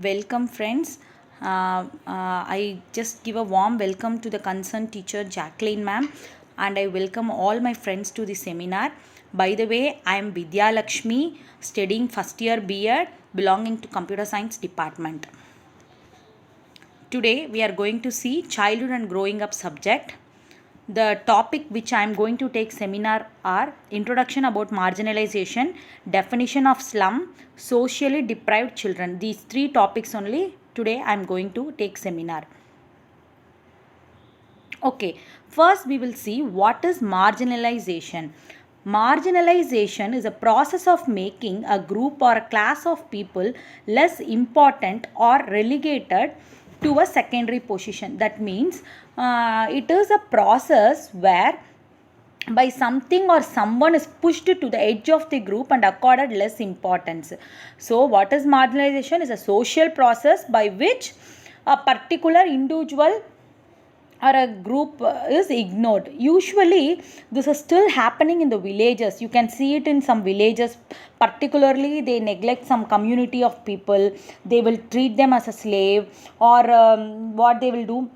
Welcome, friends. I just give a warm welcome to the concerned teacher Jacqueline ma'am, and I welcome all my friends to the seminar. By the way, I am Vidya Lakshmi, studying first year B.Ed, belonging to Computer Science Department. Today, we are going to see childhood and growing up subject. The topic which I am going to take seminar are introduction about marginalization, definition of slum, socially deprived children. These three topics only today I am going to take seminar. Okay, first we will see what is marginalization. Marginalization is a process of making a group or a class of people less important or relegated to a secondary position. That means it is a process where by something or someone is pushed to the edge of the group and accorded less importance. So what is marginalization? Is a social process by which a particular individual or a group is ignored. Usually this is still happening in the villages. You can see it in some villages. Particularly they neglect some community of people. They will treat them as a slave, or what they will do,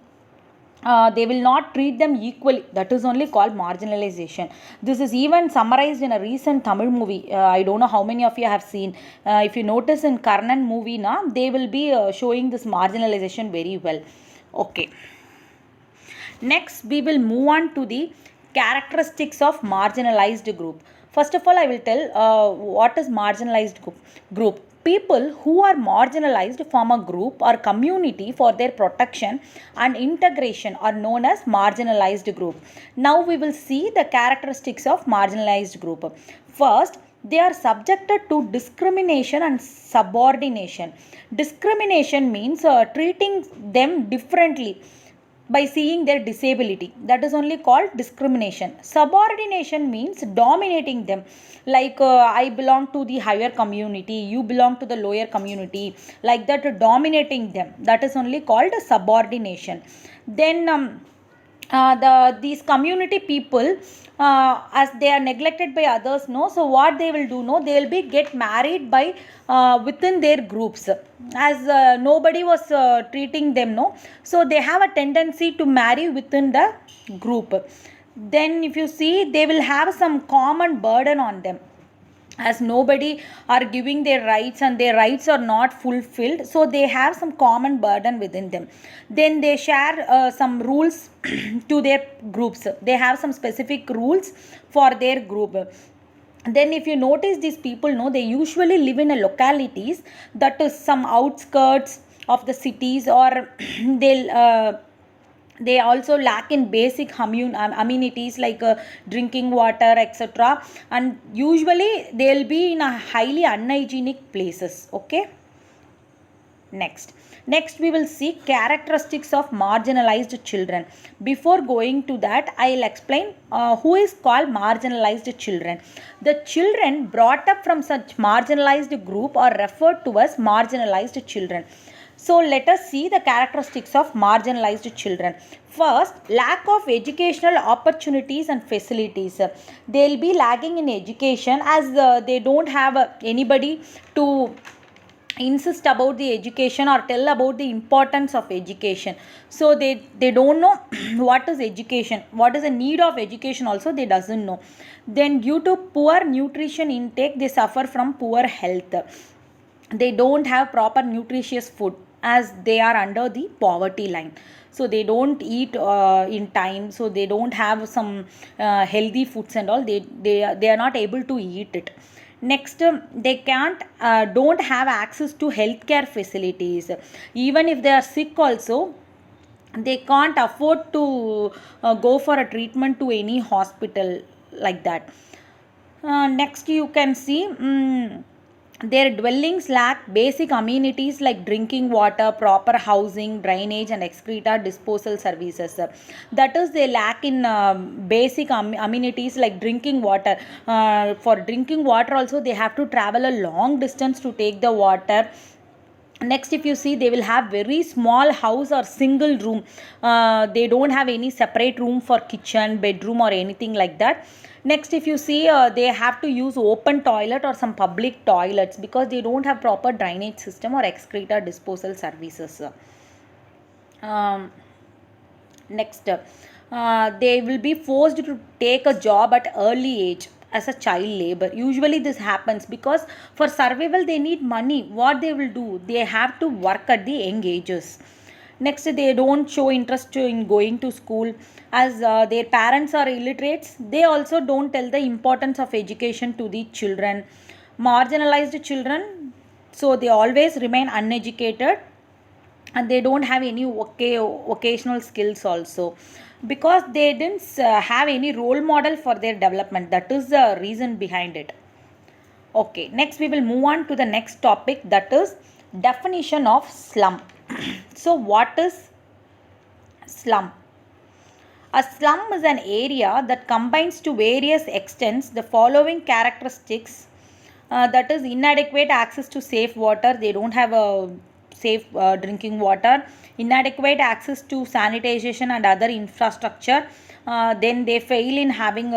they will not treat them equally. That is only called marginalization. This is even summarized in a recent Tamil movie. I don't know how many of you have seen. If you notice in Karnan movie, they will be showing this marginalization very well. Okay. Next, we will move on to the characteristics of marginalized group. First of all, I will tell what is marginalized group. People who are marginalized from a group or community for their protection and integration are known as marginalized group. Now we will see the characteristics of marginalized group. First, they are subjected to discrimination and subordination. Discrimination means treating them differently by seeing their disability. That is only called discrimination. Subordination means dominating them, like I belong to the higher community, you belong to the lower community, like that, dominating them. That is only called subordination. Then these community people, as they are neglected by others, no, so what they will do, no, they will be get married by within their groups, as nobody was treating them, no, so they have a tendency to marry within the group. Then if you see, they will have some common burden on them, as nobody are giving their rights and their rights are not fulfilled, so they have some common burden within them. Then they share some rules to their groups. They have some specific rules for their group. Then if you notice, these people, no, they usually live in a localities that is some outskirts of the cities, or they also lack in basic amenities like drinking water, etc., and usually they'll be in a highly unhygienic places. Okay. Next we will see characteristics of marginalized children. Before going to that, I'll explain who is called marginalized children. The children brought up from such marginalized group are referred to as marginalized children. So let us see the characteristics of marginalized children. First, lack of educational opportunities and facilities. They'll be lagging in education, as they don't have anybody to insist about the education or tell about the importance of education. So they don't know what is education, what is the need of education also they doesn't know. Then due to poor nutrition intake, they suffer from poor health. They don't have proper nutritious food, as they are under the poverty line, so they don't eat in time, so they don't have some healthy foods and all. They are not able to eat it. Next, they can't don't have access to healthcare facilities. Even if they are sick also, they can't afford to go for a treatment to any hospital, like that. Next you can see, their dwellings lack basic amenities like drinking water, proper housing, drainage and excreta disposal services. That is, they lack in basic amenities like drinking water. For drinking water also, they have to travel a long distance to take the water. Next, if you see, they will have very small house or single room. They don't have any separate room for kitchen, bedroom or anything like that. Next, if you see, they have to use open toilet or some public toilets because they don't have proper drainage system or excreta disposal services. um, Next, they will be forced to take a job at early age as a child labor. Usually this happens because for survival they need money. What they will do, they have to work at the young ages. Next, they don't show interest in going to school as their parents are illiterates. They also don't tell the importance of education to the children. Marginalized children, so they always remain uneducated and they don't have any vocational skills also because they didn't have any role model for their development. That is the reason behind it. Okay, next we will move on to the next topic, that is definition of slum. So what is slum? A slum is an area that combines to various extents the following characteristics, that is inadequate access to safe water. They don't have a safe drinking water, inadequate access to sanitation and other infrastructure. Then they fail in having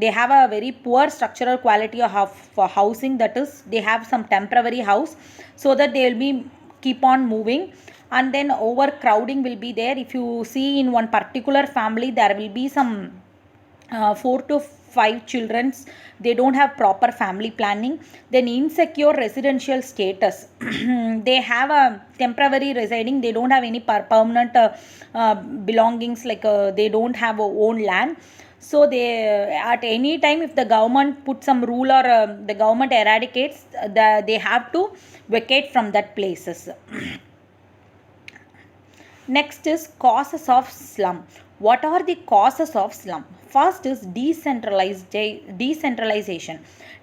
they have a very poor structural quality of housing, that is they have some temporary house so that they will be keep on moving. And then overcrowding will be there. If you see in one particular family there will be some 4 to 5 children, they don't have proper family planning. Then insecure residential status, they have a temporary residing, they don't have any permanent belongings, like they don't have a own land. So they at any time if the government put some rule or the government eradicates, they have to vacate from that places. Next is causes of slum. What are the causes of slum? First is decentralization.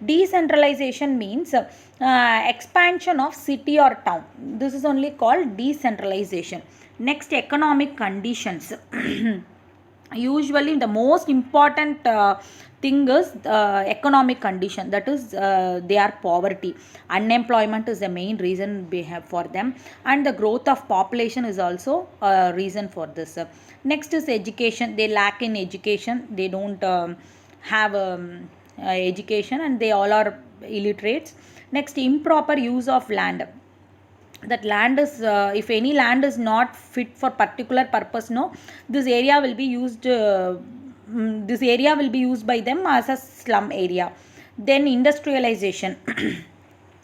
Decentralization means expansion of city or town. This is only called decentralization. Next, economic conditions. Usually the most important thing is economic condition, that is they are poverty. Unemployment is the main reason we have for them, and the growth of population is also a reason for this. Next is education. They lack in education, they don't have education, and they all are illiterates. Next, improper use of land. That land is if any land is not fit for particular purpose, no, this area will be used this area will be used by them as a slum area. Then industrialization.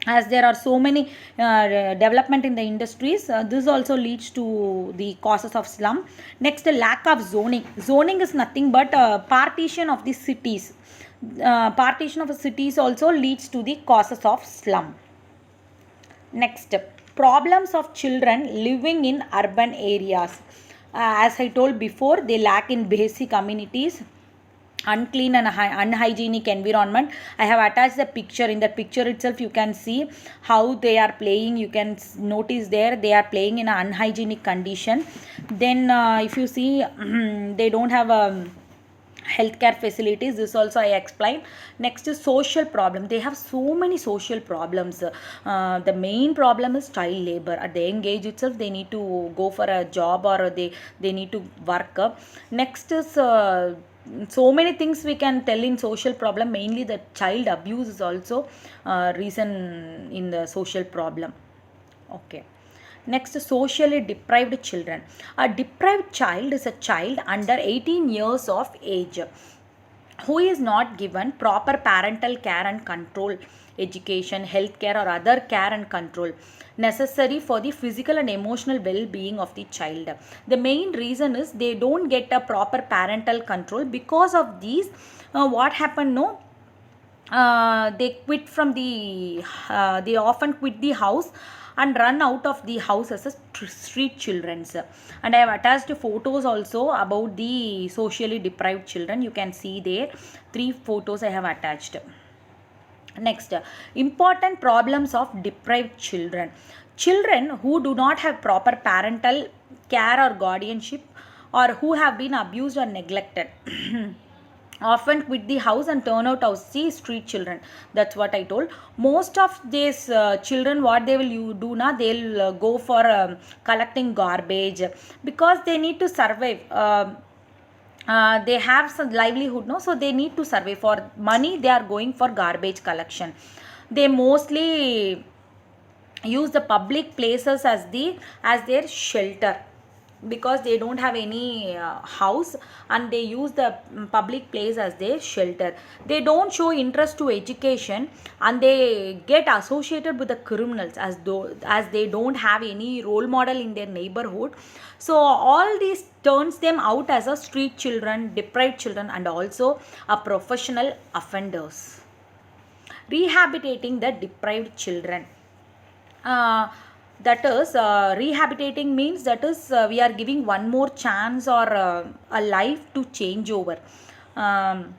As there are so many development in the industries, this also leads to the causes of slum. Next, lack of zoning. Zoning is nothing but partition of the cities. Partition of the cities also leads to the causes of slum. Next, problems of children living in urban areas. As I told before, they lack in basic amenities, unclean and unhygienic environment. I have attached the picture. In that picture itself you can see how they are playing. You can notice there they are playing in an unhygienic condition. Then if you see they don't have healthcare facilities, this also I explained. Next is social problem. They have so many social problems. The main problem is child labor. At the young age itself they need to go for a job or they need to work. Next is so many things we can tell in social problem. Mainly the child abuse is also reason in the social problem. Okay. Next, socially deprived children. A deprived child is a child under 18 years of age who is not given proper parental care and control, education, health care or other care and control necessary for the physical and emotional well-being of the child. The main reason is they don't get a proper parental control. Because of these, what happened, no? They quit from the they often quit the house and run out of the house as a street children's. And I have attached photos also about the socially deprived children. You can see there 3 photos I have attached. Next, important problems of deprived children. Children who do not have proper parental care or guardianship, or who have been abused or neglected often quit the house and turn out as the street children. That's what I told. Most of these children, what they will do now, they'll go for collecting garbage because they need to survive. they have some livelihood, no, so they need to survey. For money they are going for garbage collection. They mostly use the public places as their shelter, because they don't have any house, and they use the public place as their shelter. They don't show interest to education, and they get associated with the criminals as though as they don't have any role model in their neighborhood. So all these turns them out as a street children, deprived children, and also a professional offenders. Rehabilitating the deprived children, uh, that is rehabilitating means that is we are giving one more chance or a life to change over. um,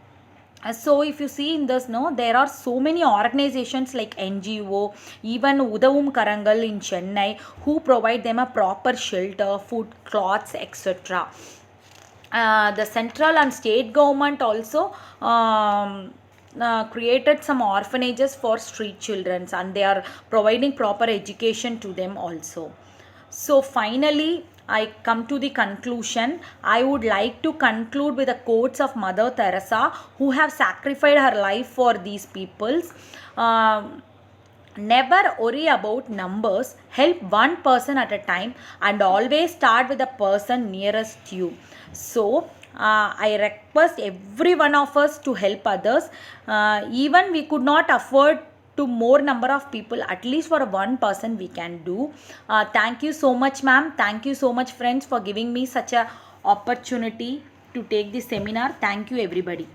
so if you see in this, no, there are so many organizations like NGO, even Udavum Karangal in Chennai, who provide them a proper shelter, food, clothes, etc. The central and state government also created some orphanages for street children, and they are providing proper education to them also. So finally I come to the conclusion. I would like to conclude with the quotes of Mother Teresa, who have sacrificed her life for these peoples. Um, Never worry about numbers. Help one person at a time, and always start with the person nearest you. So, I request every one of us to help others. Even we could not afford to more number of people, at least for one person we can do. Thank you so much, ma'am. Thank you so much, friends, for giving me such a opportunity to take this seminar. Thank you, everybody.